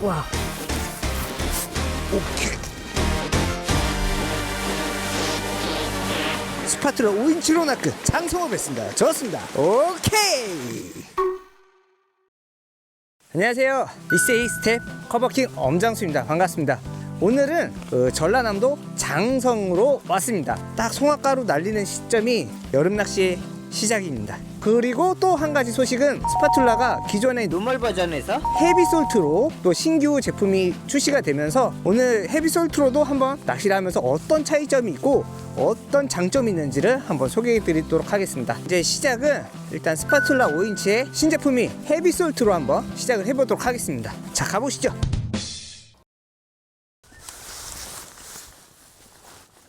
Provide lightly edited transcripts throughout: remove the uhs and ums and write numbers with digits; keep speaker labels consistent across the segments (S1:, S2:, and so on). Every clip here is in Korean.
S1: 와. 오케이. 스파툴라 5인치 로나크 장성호 뵀습니다. 좋습니다. 오케이. 안녕하세요. 이세이 스텝 커버킹 엄장수입니다. 반갑습니다. 오늘은 전라남도 장성으로 왔습니다. 딱 송악가로 날리는 시점이 여름 낚시의 시작입니다. 그리고 또 한 가지 소식은 스파툴라가 기존의
S2: 노멀 버전에서
S1: 헤비솔트로 또 신규 제품이 출시가 되면서 오늘 헤비솔트로도 한번 낚시를 하면서 어떤 차이점이 있고 어떤 장점이 있는지를 한번 소개해 드리도록 하겠습니다. 이제 시작은 일단 스파툴라 5인치의 신제품이 헤비솔트로 한번 시작을 해보도록 하겠습니다. 자, 가보시죠.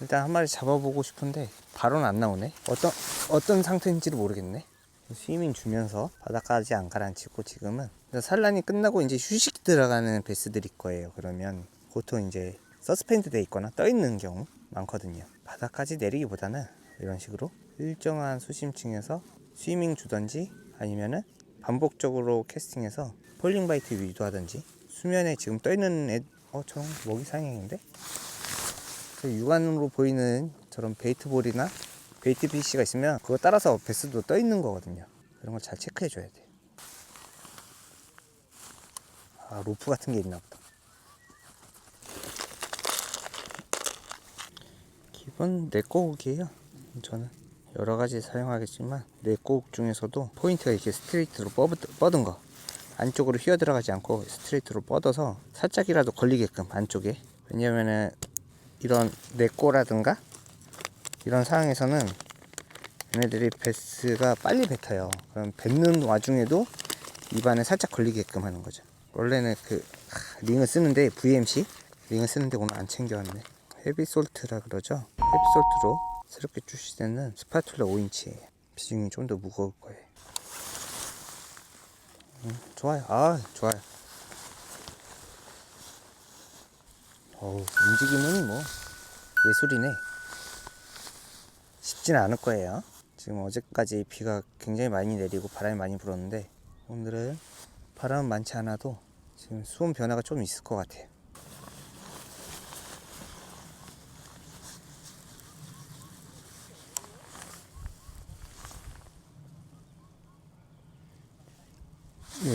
S1: 일단 한 마리 잡아보고 싶은데 바로는 안 나오네. 어떤 상태인지를 모르겠네. 스위밍 주면서 바닥까지 안 가라앉히고 지금은 산란이 끝나고 이제 휴식 들어가는 베스들일 거예요. 그러면 보통 이제 서스펜드 돼 있거나 떠 있는 경우 많거든요. 바닥까지 내리기보다는 이런 식으로 일정한 수심층에서 스위밍 주던지 아니면은 반복적으로 캐스팅해서 폴링 바이트 유도하든지 수면에 지금 떠 있는 저 먹이 상향인데 육안으로 보이는 저런 베이트볼이나 베이트 피쉬가 있으면 그거 따라서 베스도 떠 있는 거거든요. 그런 걸 잘 체크해 줘야 돼. 아, 로프 같은 게 있나 보다. 기본 네꼬욱이에요. 저는 여러 가지 사용하겠지만 네꼬욱 중에서도 포인트가 이렇게 스트레이트로 뻗은 거, 안쪽으로 휘어 들어가지 않고 스트레이트로 뻗어서 살짝이라도 걸리게끔 안쪽에. 왜냐면은 이런 네꼬라든가 이런 상황에서는 얘네들이 베스가 빨리 뱉어요. 그럼 뱉는 와중에도 입안에 살짝 걸리게끔 하는 거죠. 원래는 링을 쓰는데 VMC 링을 쓰는데 오늘 안 챙겨왔네. 헤비솔트라 그러죠. 헤비솔트로 새롭게 출시되는 스파툴라 5인치예요. 비중이 좀 더 무거울 거예요. 좋아요. 좋아요. 움직임은 뭐 예술이네. 쉽지는 않을 거예요. 지금 어제까지 비가 굉장히 많이 내리고 바람이 많이 불었는데 오늘은 바람은 많지 않아도 지금 수온 변화가 좀 있을 것 같아요.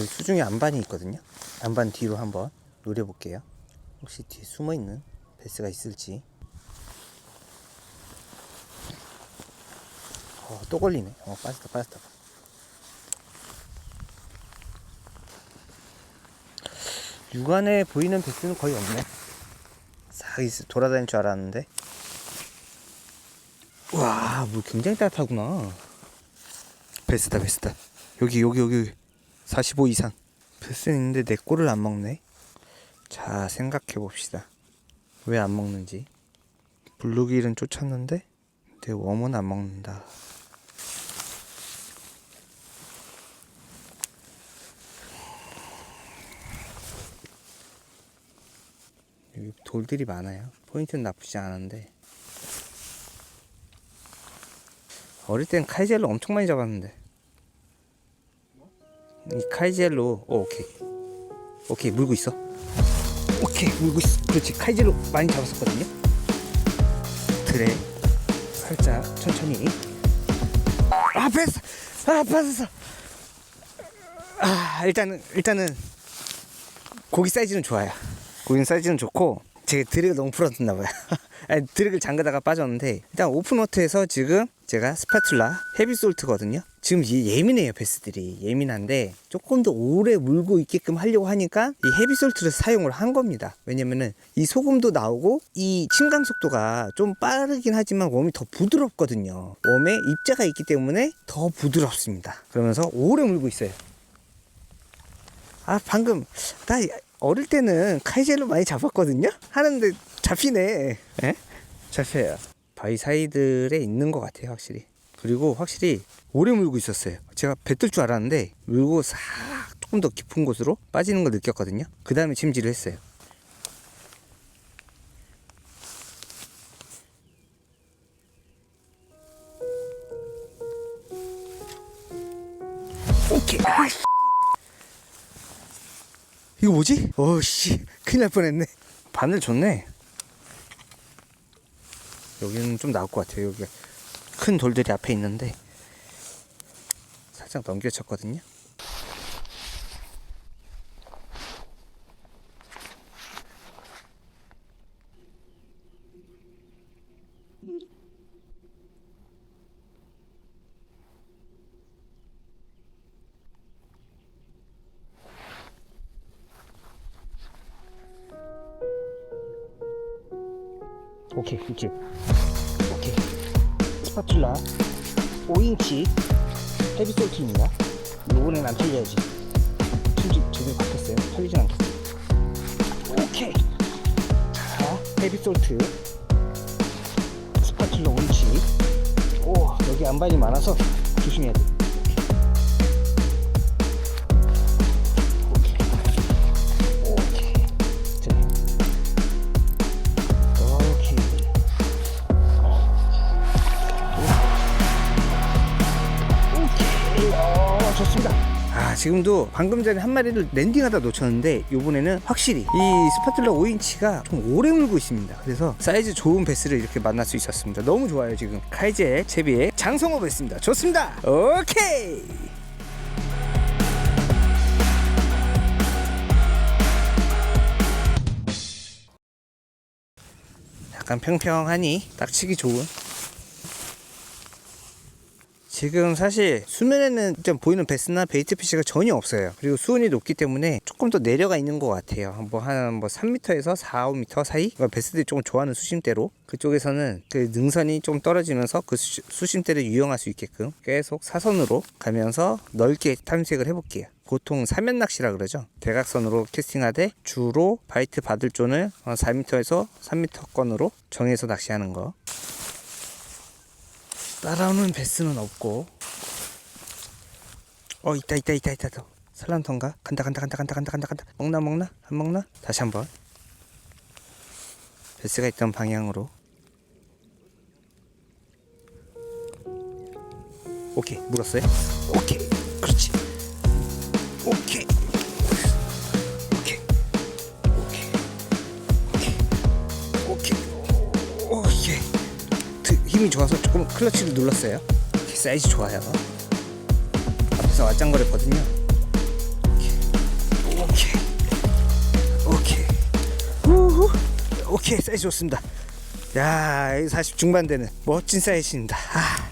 S1: 수중에 안반이 있거든요. 안반 뒤로 한번 노려볼게요. 혹시 뒤에 숨어있는 베스가 있을지. 또 걸리네. 빠졌다. 육안에 보이는 베스는 거의 없네. 싹 돌아다닐 줄 알았는데. 와, 물 굉장히 따뜻하구나. 베스다. 여기 45 이상. 베스는 있는데 내 꼴을 안 먹네. 자, 생각해 봅시다. 왜 안 먹는지. 블루길은 쫓았는데 내 웜은 안 먹는다. 여기 돌들이 많아요. 포인트는 나쁘지 않은데 어릴 땐 카이젤로 엄청 많이 잡았는데 이 카이젤로 오케이 물고 있어. 그렇지. 카이젤로 많이 잡았었거든요. 드래 살짝 천천히. 빠졌어. 일단은 고기 사이즈는 좋아요. 고기 사이즈는 좋고 제가 드랙을 너무 풀어뒀나봐요. 드랙을 잠그다가 빠졌는데 일단 오픈워터에서 지금 제가 스파툴라 헤비솔트거든요. 지금 예민해요. 베스들이 예민한데 조금 더 오래 물고 있게끔 하려고 하니까 이 헤비솔트를 사용을 한 겁니다. 왜냐면은 이 소금도 나오고 이 침강 속도가 좀 빠르긴 하지만 웜이 더 부드럽거든요. 웜에 입자가 있기 때문에 더 부드럽습니다. 그러면서 오래 물고 있어요. 방금 나 어릴 때는 카이젤로 많이 잡았거든요. 하는데 잡히네. 잡혀요. 바위 사이들에 있는 것 같아요. 확실히. 그리고 확실히 오래 물고 있었어요. 제가 뱉을 줄 알았는데 물고 싹 조금 더 깊은 곳으로 빠지는 걸 느꼈거든요. 그 다음에 침지를 했어요. 오케이. 이거 뭐지? 어씨 큰일 날 뻔했네. 바늘 좋네. 여기는 좀 나을 것 같아요. 여기 큰 돌들이 앞에 있는데 살짝 넘겨쳤거든요. 오케이, 이렇게. 오케이. 스파츌라 5인치 헤비솔트입니다. 요번엔 안 털려야지. 저기 바뀌었어요. 털리진 않겠어. 오케이. 자, 헤비솔트 스파츌라 5인치. 오, 여기 안반이 많아서 조심해야 돼. 좋습니다. 지금도 방금 전에 한 마리를 랜딩하다 놓쳤는데 요번에는 확실히 이 스파츌라 5인치가 좀 오래 물고 있습니다. 그래서 사이즈 좋은 베스를 이렇게 만날 수 있었습니다. 너무 좋아요. 지금 카이제 채비의 장성호 베스입니다. 좋습니다. 오케이. 약간 평평하니 딱 치기 좋은. 지금 사실 수면에는 좀 보이는 베스나 베이트 피쉬가 전혀 없어요. 그리고 수온이 높기 때문에 조금 더 내려가 있는 것 같아요. 한 3m에서 4, 5m 사이? 그러니까 베스들이 조금 좋아하는 수심대로 그쪽에서는 그 능선이 좀 떨어지면서 그 수심대를 유용할 수 있게끔 계속 사선으로 가면서 넓게 탐색을 해볼게요. 보통 사면 낚시라 그러죠. 대각선으로 캐스팅하되 주로 바이트 받을 존을 4m에서 3m권으로 정해서 낚시하는 거. 따라오는 베스는 없고. 있다 더. 살란턴가? 간다. 먹나? 안 먹나? 다시 한번. 베스가 있던 방향으로. 오케이, 물었어요? 오케이, 그렇지. 오케이. 힘이 좋아서 조금 클러치를 눌렀어요. 사이즈 좋아요. 앞에서 왓짱거렸거든요. 오케이. 사이즈 좋습니다. 야, 40 중반 되는 멋진 사이즈입니다.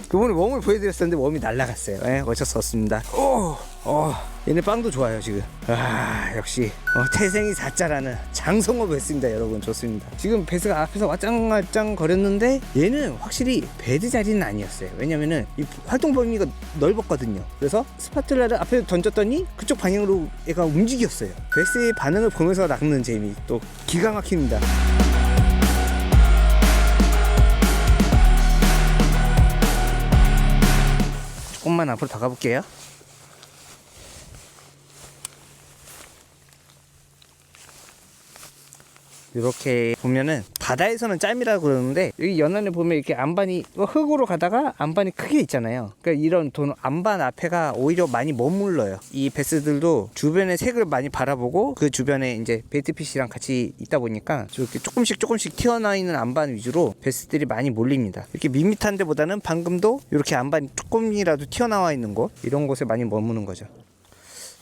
S1: 그번에 웜을 보여드렸었는데 웜이 날라갔어요. 어쩔 수 없습니다. 얘네 빵도 좋아요 지금. 역시 태생이 사자라는 장성호 베스입니다. 여러분 좋습니다. 지금 베스가 앞에서 왓짱 거렸는데 얘는 확실히 배드 자리는 아니었어요. 왜냐면은 이 활동 범위가 넓었거든요. 그래서 스파츌라를 앞에 던졌더니 그쪽 방향으로 얘가 움직였어요. 베스의 반응을 보면서 낚는 재미 또 기가 막힙니다. 조금만 앞으로 더 가볼게요. 이렇게 보면은 바다에서는 짬이라고 그러는데 여기 연안에 보면 이렇게 안반이 흙으로 가다가 안반이 크게 있잖아요. 그러니까 이런 안반 앞에가 오히려 많이 머물러요. 이 베스들도 주변의 색을 많이 바라보고 그 주변에 이제 베이트피쉬랑 같이 있다 보니까 이렇게 조금씩 튀어나와 있는 안반 위주로 베스들이 많이 몰립니다. 이렇게 밋밋한 데보다는 방금도 이렇게 안반이 조금이라도 튀어나와 있는 곳, 이런 곳에 많이 머무는 거죠.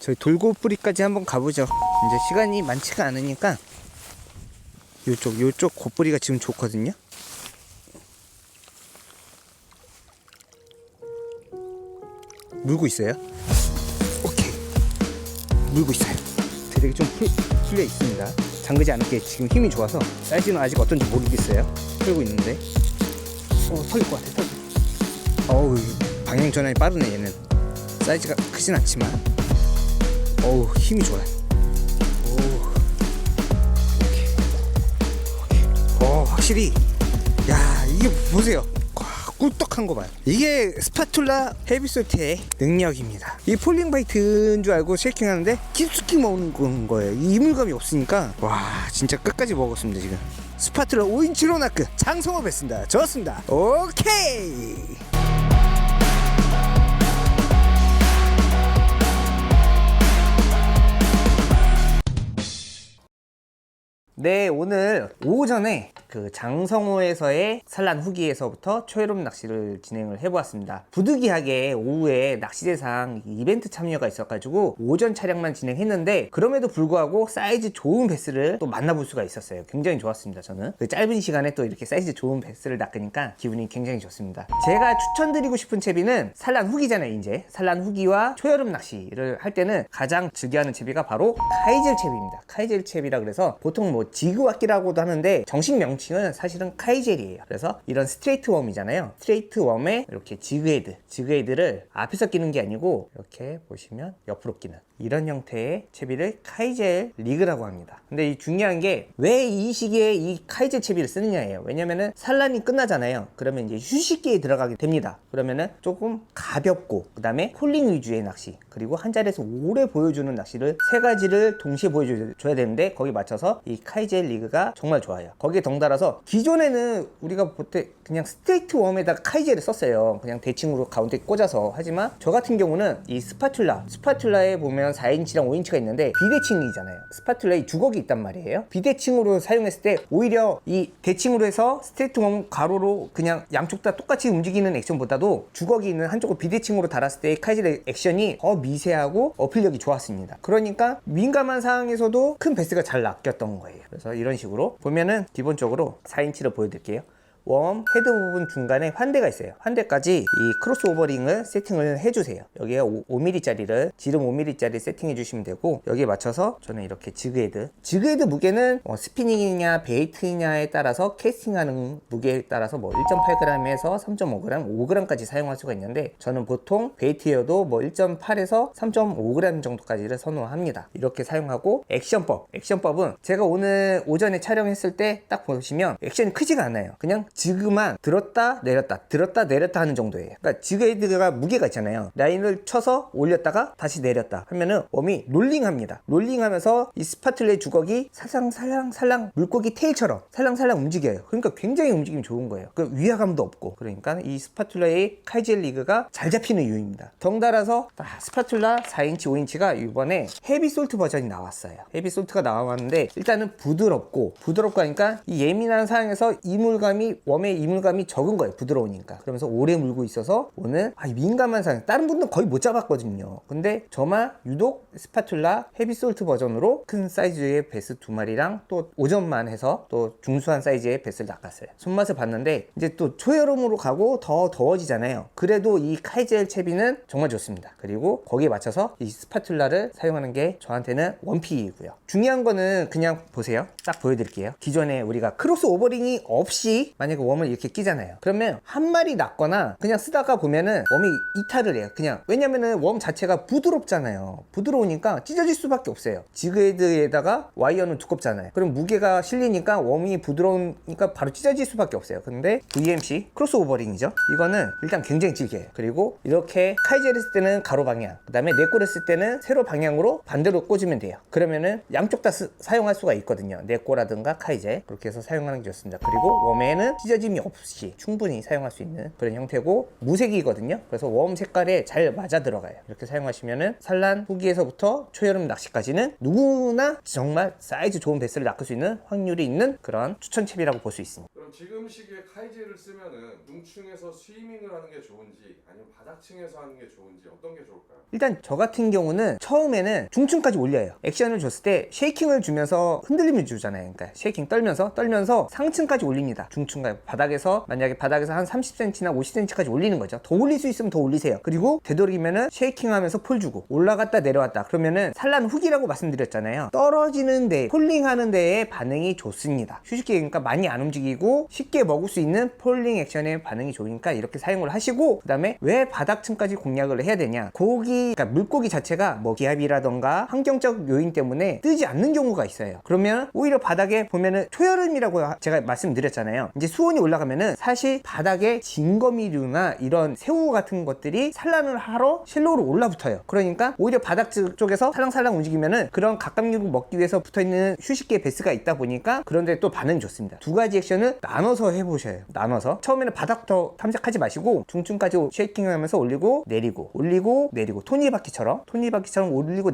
S1: 저희 돌고뿌리까지 한번 가보죠. 이제 시간이 많지가 않으니까 요쪽 곱뿌리가 지금 좋거든요. 물고 있어요. 오케이, 물고 있어요. 드랙이 좀 풀려 있습니다. 잠그지 않을게 지금 힘이 좋아서 사이즈는 아직 어떤지 모르겠어요. 풀고 있는데 털릴 것 같아. 어우, 방향 전환이 빠르네. 얘는 사이즈가 크진 않지만 어우, 힘이 좋아요. 확실히 이게 보세요. 꿀떡한 거 봐요. 이게 스파츌라 헤비솔트의 능력입니다. 이 폴링 바이트인 줄 알고 쉐이킹하는데 깊숙이 먹는 거예요. 이 이물감이 없으니까 진짜 끝까지 먹었습니다. 지금 스파츌라 5인치 로나크 장성호 베스입니다. 좋습니다. 오케이. 네, 오늘 오전에 그 장성호에서의 산란 후기에서부터 초여름 낚시를 진행을 해보았습니다. 부득이하게 오후에 낚시대상 이벤트 참여가 있어가지고 오전 촬영만 진행했는데 그럼에도 불구하고 사이즈 좋은 베스를 또 만나볼 수가 있었어요. 굉장히 좋았습니다. 저는 그 짧은 시간에 또 이렇게 사이즈 좋은 베스를 낚으니까 기분이 굉장히 좋습니다. 제가 추천드리고 싶은 채비는 산란 후기잖아요. 이제 산란 후기와 초여름 낚시를 할 때는 가장 즐겨하는 채비가 바로 카이젤 채비입니다. 카이젤 채비라 그래서 보통 뭐 지그와키라고도 하는데 정식 명칭은 사실은 카이젤이에요. 그래서 이런 스트레이트 웜이잖아요. 스트레이트 웜에 이렇게 지그헤드를 앞에서 끼는 게 아니고 이렇게 보시면 옆으로 끼는 이런 형태의 채비를 카이젤 리그라고 합니다. 근데 이 중요한 게 왜 이 시기에 이 카이젤 채비를 쓰느냐예요. 왜냐면은 산란이 끝나잖아요. 그러면 이제 휴식기에 들어가게 됩니다. 그러면은 조금 가볍고 그 다음에 폴링 위주의 낚시 그리고 한 자리에서 오래 보여주는 낚시를 세 가지를 동시에 보여줘야 되는데 거기 맞춰서 이 카이젤 리그가 정말 좋아요. 거기에 덩달아서 기존에는 우리가 볼 때 그냥 스트레이트 웜에다가 카이젤을 썼어요. 그냥 대칭으로 가운데 꽂아서. 하지만 저 같은 경우는 이 스파툴라에 보면 4인치랑 5인치가 있는데 비대칭이잖아요. 스파툴라에 주걱이 있단 말이에요. 비대칭으로 사용했을 때 오히려 이 대칭으로 해서 스트레이트 웜 가로로 그냥 양쪽 다 똑같이 움직이는 액션보다도 주걱이 있는 한쪽을 비대칭으로 달았을 때 카이젤 액션이 더 미세하고 어필력이 좋았습니다. 그러니까 민감한 상황에서도 큰 베스가 잘 낚였던 거예요. 그래서 이런 식으로 보면은 기본적으로 4인치를 보여드릴게요. 웜 헤드 부분 중간에 환대가 있어요. 환대까지 이 크로스 오버링을 세팅을 해주세요. 여기에 5mm짜리를 지름 5mm짜리 세팅해 주시면 되고 여기에 맞춰서 저는 이렇게 지그헤드 무게는 스피닝이냐 베이트냐에 따라서 캐스팅하는 무게에 따라서 뭐 1.8g에서 3.5g, 5g까지 사용할 수가 있는데 저는 보통 베이트여도 뭐 1.8에서 3.5g 정도까지를 선호합니다. 이렇게 사용하고 액션법은 제가 오늘 오전에 촬영했을 때 딱 보시면 액션이 크지가 않아요. 그냥 지그만 들었다 내렸다 하는 정도예요. 그러니까 지그헤드가 무게가 있잖아요. 라인을 쳐서 올렸다가 다시 내렸다 하면은 웜이 롤링합니다. 롤링하면서 이 스파툴레 주걱이 살랑살랑 물고기 테일처럼 살랑살랑 움직여요. 그러니까 굉장히 움직임이 좋은 거예요. 그 위화감도 없고 그러니까 이 스파툴라의 카이젤 리그가 잘 잡히는 이유입니다. 덩달아서 스파툴라 4인치 5인치가 이번에 헤비 솔트 버전이 나왔어요. 헤비 솔트가 나왔는데 일단은 부드럽고 하니까 이 예민한 상황에서 웜의 이물감이 적은 거예요. 부드러우니까. 그러면서 오래 물고 있어서 오늘 민감한 상황 다른 분들은 거의 못 잡았거든요. 근데 저만 유독 스파툴라 헤비솔트 버전으로 큰 사이즈의 베스 2마리랑 또 오전만 해서 또 중수한 사이즈의 베스를 낚았어요. 손맛을 봤는데 이제 또 초여름으로 가고 더 더워지잖아요. 그래도 이 카이젤 채비는 정말 좋습니다. 그리고 거기에 맞춰서 이 스파툴라를 사용하는 게 저한테는 원픽이고요. 중요한 거는 그냥 보세요. 딱 보여드릴게요. 기존에 우리가 크로스 오버링이 없이 만약에 웜을 이렇게 끼잖아요. 그러면 한 마리 낚거나 그냥 쓰다가 보면은 웜이 이탈을 해요. 그냥 왜냐면은 웜 자체가 부드럽잖아요. 부드러우니까 찢어질 수밖에 없어요. 지그헤드에다가 와이어는 두껍잖아요. 그럼 무게가 실리니까 웜이 부드러우니까 바로 찢어질 수밖에 없어요. 근데 VMC 크로스 오버링이죠. 이거는 일단 굉장히 질겨요. 그리고 이렇게 카이젤 했을 때는 가로 방향, 그 다음에 네꼴 했을 때는 세로 방향으로 반대로 꽂으면 돼요. 그러면은 양쪽 다 사용할 수가 있거든요. 네꼴라든가 카이젤 그렇게 해서 사용하는 게 좋습니다. 그리고 웜에는 찢어짐이 없이 충분히 사용할 수 있는 그런 형태고 무색이거든요. 그래서 웜 색깔에 잘 맞아 들어가요. 이렇게 사용하시면은 산란 후기에서부터 초여름 낚시까지는 누구나 정말 사이즈 좋은 베스를 낚을 수 있는 확률이 있는 그런 추천채비라고 볼 수 있습니다.
S2: 그럼 지금 시기에 카이젤을 쓰면은 중층에서 스위밍을 하는 게 좋은지 아니면 바닥층에서 하는 게 좋은지 어떤 게 좋을까요?
S1: 일단 저 같은 경우는 처음에는 중층까지 올려요. 액션을 줬을 때 쉐이킹을 주면서 흔들림을 주잖아요. 그러니까 쉐이킹 떨면서 상층까지 올립니다. 중층까지 만약에 바닥에서 한 30cm나 50cm까지 올리는 거죠. 더 올릴 수 있으면 더 올리세요. 그리고 되도록이면은 쉐이킹하면서 폴 주고 올라갔다 내려왔다 그러면은 산란 후기라고 말씀드렸잖아요. 떨어지는 데 폴링하는 데에 반응이 좋습니다. 휴식기니까 많이 안 움직이고 쉽게 먹을 수 있는 폴링 액션의 반응이 좋으니까 이렇게 사용을 하시고 그 다음에 왜 바닥층까지 공략을 해야 되냐, 그러니까 물고기 자체가 뭐 기압이라던가 환경적 요인 때문에 뜨지 않는 경우가 있어요. 그러면 오히려 바닥에 보면은 초여름이라고 제가 말씀드렸잖아요. 이제 수온이 올라가면은 사실 바닥에 진거미류나 이런 새우 같은 것들이 산란을 하러 실로로 올라붙어요. 그러니까 오히려 바닥 쪽에서 살랑살랑 움직이면은 그런 갑각류를 먹기 위해서 붙어있는 휴식기의 베스가 있다 보니까 그런데 또 반응이 좋습니다. 두 가지 액션을 나눠서 해보셔요. 나눠서 처음에는 바닥부터 탐색하지 마시고 중층까지 쉐이킹하면서 올리고 내리고 올리고 내리고 톱니바퀴처럼 올리고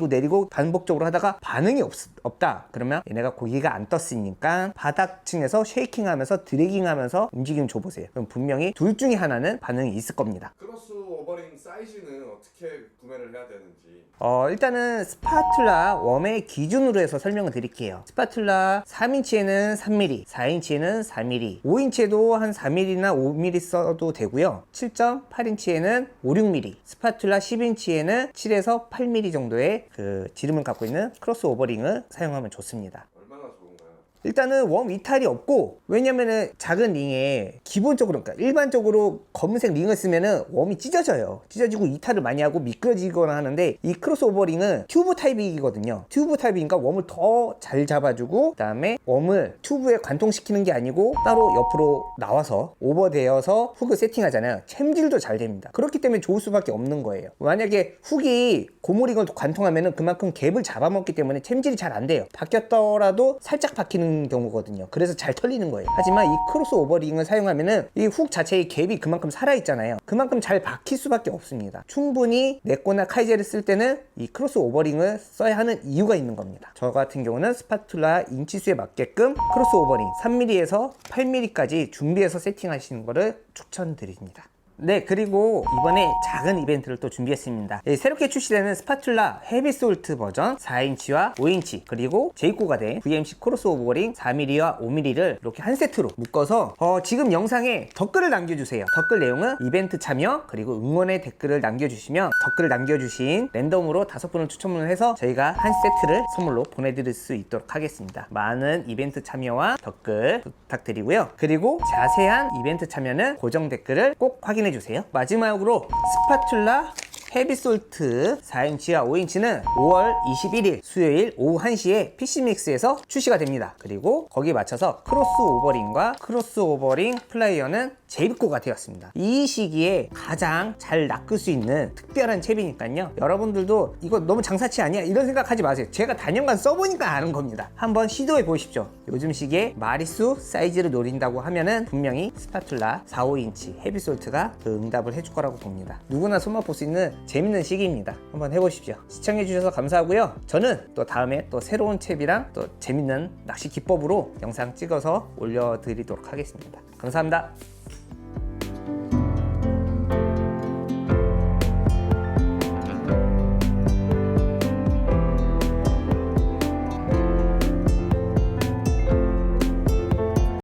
S1: 내리고 반복적으로 하다가 반응이 없다 그러면 얘네가 고기가 안 떴으니까 바닥층에서 쉐이킹하면서 드래깅하면서 움직임 줘보세요. 그럼 분명히 둘 중에 하나는 반응이 있을 겁니다.
S2: 크로스 오버링 사이즈는 어떻게 구매를 해야 되는지.
S1: 일단은 스파툴라 웜의 기준으로 해서 설명을 드릴게요. 스파툴라 3인치에는 3mm, 4인치에는 4mm, 5인치에도 한 4mm나 5mm 써도 되고요. 7.8인치에는 5, 6mm, 스파툴라 10인치에는 7에서 8mm 정도의 그 지름을 갖고 있는 크로스 오버링을 사용하면 좋습니다.
S2: 얼마나 좋은가요?
S1: 일단은 웜 이탈이 없고, 왜냐면은 작은 링에 기본적으로, 그러니까 일반적으로 검은색 링을 쓰면은 웜이 찢어지고 이탈을 많이 하고 미끄러지거나 하는데, 이 크로스오버 링은 튜브 타입이거든요. 튜브 타입이니까 웜을 더 잘 잡아주고, 그 다음에 웜을 튜브에 관통시키는 게 아니고 따로 옆으로 나와서 오버되어서 훅을 세팅하잖아요. 챔질도 잘 됩니다. 그렇기 때문에 좋을 수밖에 없는 거예요. 만약에 훅이 고무링을 관통하면은 그만큼 갭을 잡아먹기 때문에 챔질이 잘 안 돼요. 바뀌었더라도 살짝 박히는 경우거든요. 그래서 잘 털리는 거예요. 하지만 이 크로스 오버링을 사용하면은 이 훅 자체의 갭이 그만큼 살아있잖아요. 그만큼 잘 박힐 수밖에 없습니다. 충분히 네코나 카이제를 쓸 때는 이 크로스 오버링을 써야 하는 이유가 있는 겁니다. 저 같은 경우는 스파툴라 인치수에 맞게끔 크로스 오버링 3mm에서 8mm까지 준비해서 세팅하시는 거를 추천드립니다. 네, 그리고 이번에 작은 이벤트를 또 준비했습니다. 새롭게 출시되는 스파툴라 헤비솔트 버전 4인치와 5인치 그리고 재입고가 된 VMC 크로스 오버링 4mm와 5mm를 이렇게 한 세트로 묶어서 지금 영상에 댓글을 남겨주세요. 댓글 내용은 이벤트 참여 그리고 응원의 댓글을 남겨주시면 댓글을 남겨주신 랜덤으로 5분을 추첨을 해서 저희가 한 세트를 선물로 보내드릴 수 있도록 하겠습니다. 많은 이벤트 참여와 댓글 부탁드리고요. 그리고 자세한 이벤트 참여는 고정 댓글을 꼭 확인해 주세요. 마지막으로 스파툴라 헤비솔트 4인치와 5인치는 5월 21일 수요일 오후 1시에 PC맥스에서 출시가 됩니다. 그리고 거기에 맞춰서 크로스 오버링과 크로스 오버링 플라이어는 재입고가 되었습니다. 이 시기에 가장 잘 낚을 수 있는 특별한 챕이니까요. 여러분들도 이거 너무 장사치 아니야? 이런 생각하지 마세요. 제가 단연간 써보니까 아는 겁니다. 한번 시도해 보십시오. 요즘 시기에 마리수 사이즈를 노린다고 하면은 분명히 스파툴라 4, 5인치 헤비솔트가 그 응답을 해줄 거라고 봅니다. 누구나 손맛 볼 수 있는 재밌는 시기입니다. 한번 해보십시오. 시청해 주셔서 감사하고요. 저는 또 다음에 또 새로운 챕이랑 또 재밌는 낚시 기법으로 영상 찍어서 올려드리도록 하겠습니다. 감사합니다.